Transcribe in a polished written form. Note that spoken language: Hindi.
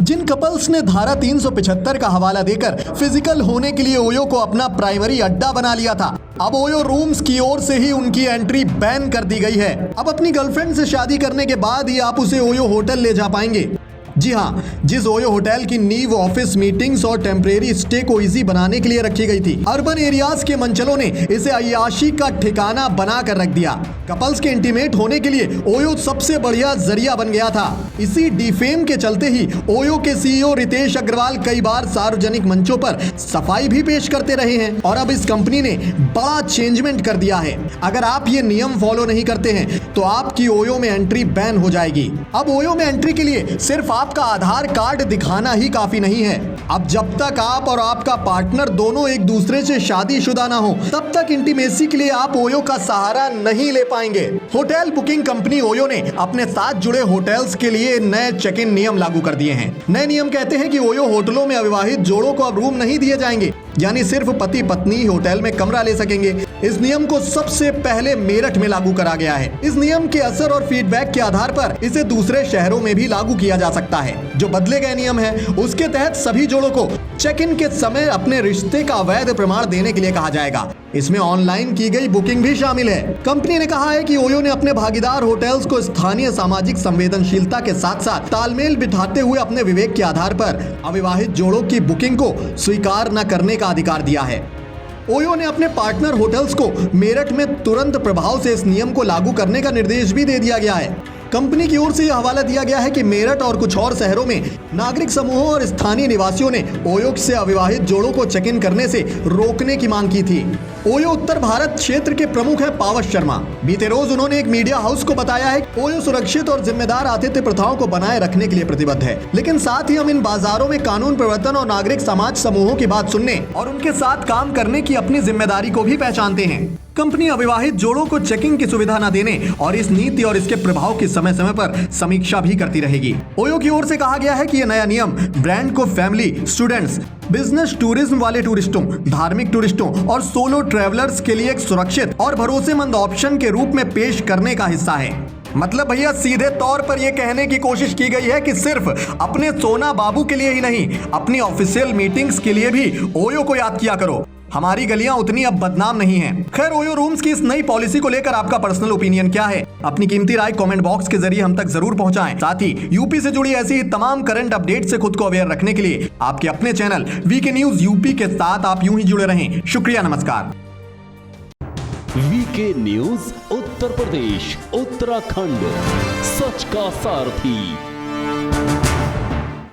जिन कपल्स ने धारा 375 का हवाला देकर फिजिकल होने के लिए ओयो को अपना प्राइमरी अड्डा बना लिया था, अब ओयो रूम्स की ओर से ही उनकी एंट्री बैन कर दी गई है। अब अपनी गर्लफ्रेंड से शादी करने के बाद ही आप उसे ओयो होटल ले जा पाएंगे। जी हाँ, जिस ओयो होटल की नींव ऑफिस मीटिंग्स और टेम्परेरी स्टे को इजी बनाने के लिए रखी गई थी, अर्बन एरियाज के मंचलों ने इसे अय्याशी का ठिकाना बना कर रख दिया। कपल्स के इंटीमेट होने के लिए ओयो सबसे बढ़िया जरिया बन गया था। इसी डिफेम के चलते ही ओयो के सीईओ रितेश अग्रवाल कई बार सार्वजनिक मंचों पर सफाई भी पेश करते रहे हैं और अब इस कंपनी ने बड़ा चेंजमेंट कर दिया है। अगर आप ये नियम फॉलो नहीं करते हैं तो आपकी ओयो में एंट्री बैन हो जाएगी। अब ओयो में एंट्री के लिए सिर्फ आपका आधार कार्ड दिखाना ही काफी नहीं है। अब जब तक आप और आपका पार्टनर दोनों एक दूसरे से शादीशुदा ना हो, तब तक इंटीमेसी के लिए आप ओयो का सहारा नहीं ले पाएंगे। होटल बुकिंग कंपनी ओयो ने अपने साथ जुड़े होटल्स के लिए नए चेक इन नियम लागू कर दिए हैं। नए नियम कहते हैं कि ओयो होटलों में अविवाहित जोड़ों को अब रूम नहीं दिए जाएंगे, यानी सिर्फ पति पत्नी ही होटल में कमरा ले सकेंगे। इस नियम को सबसे पहले मेरठ में लागू करा गया है। इस नियम के असर और फीडबैक के आधार पर इसे दूसरे शहरों में भी लागू किया जा सकता है। जो बदले गए नियम है उसके तहत सभी जोड़ों को चेक इन के समय अपने रिश्ते का अवैध प्रमाण देने के लिए कहा जाएगा। इसमें ऑनलाइन की गई बुकिंग भी शामिल है। कंपनी ने कहा है कि ओयो ने अपने भागीदार होटल्स को स्थानीय सामाजिक संवेदनशीलता के साथ साथ तालमेल बिठाते हुए अपने विवेक के आधार पर अविवाहित जोड़ों की बुकिंग को स्वीकार न करने का अधिकार दिया है। ओयो ने अपने पार्टनर होटल्स को मेरठ में तुरंत प्रभाव से इस नियम को लागू करने का निर्देश भी दे दिया गया है। कंपनी की ओर से यह हवाला दिया गया है कि मेरठ और कुछ और शहरों में नागरिक समूहों और स्थानीय निवासियों ने ओयो से अविवाहित जोड़ों को चेक इन करने से रोकने की मांग की थी। ओयो उत्तर भारत क्षेत्र के प्रमुख है पावस शर्मा। बीते रोज उन्होंने एक मीडिया हाउस को बताया है कि ओयो सुरक्षित और जिम्मेदार आतिथ्य प्रथाओं को बनाए रखने के लिए प्रतिबद्ध है, लेकिन साथ ही हम इन बाजारों में कानून प्रवर्तन और नागरिक समाज समूहों की बात सुनने और उनके साथ काम करने की अपनी जिम्मेदारी को भी पहचानते हैं। कंपनी अविवाहित जोड़ों को चेकिंग की सुविधा न देने और इस नीति और इसके प्रभाव की समय समय पर समीक्षा भी करती रहेगी। ओयो की ओर से कहा गया है कि यह नया नियम ब्रांड को फैमिली, स्टूडेंट्स, बिजनेस टूरिज्म वाले टूरिस्टों, धार्मिक टूरिस्टों और सोलो ट्रैवलर्स के लिए एक सुरक्षित और भरोसेमंद ऑप्शन के रूप में पेश करने का हिस्सा है। मतलब भैया सीधे तौर पर यह कहने की कोशिश की गई है कि सिर्फ अपने सोना बाबू के लिए ही नहीं, अपनी ऑफिशियल मीटिंग्स के लिए भी ओयो को याद किया करो। हमारी गलियां उतनी अब बदनाम नहीं हैं। खैर, ओयो रूम्स की इस नई पॉलिसी को लेकर आपका पर्सनल ओपिनियन क्या है? अपनी कीमती राय कमेंट बॉक्स के जरिए हम तक जरूर पहुंचाएं। साथ ही यूपी से जुड़ी ऐसी ही तमाम करंट अपडेट से खुद को अवेयर रखने के लिए आपके अपने चैनल वीके न्यूज यूपी के साथ आप यूं ही जुड़े रहें। शुक्रिया, नमस्कार। वीके न्यूज उत्तर प्रदेश, उत्तराखंड, सच का सारथी।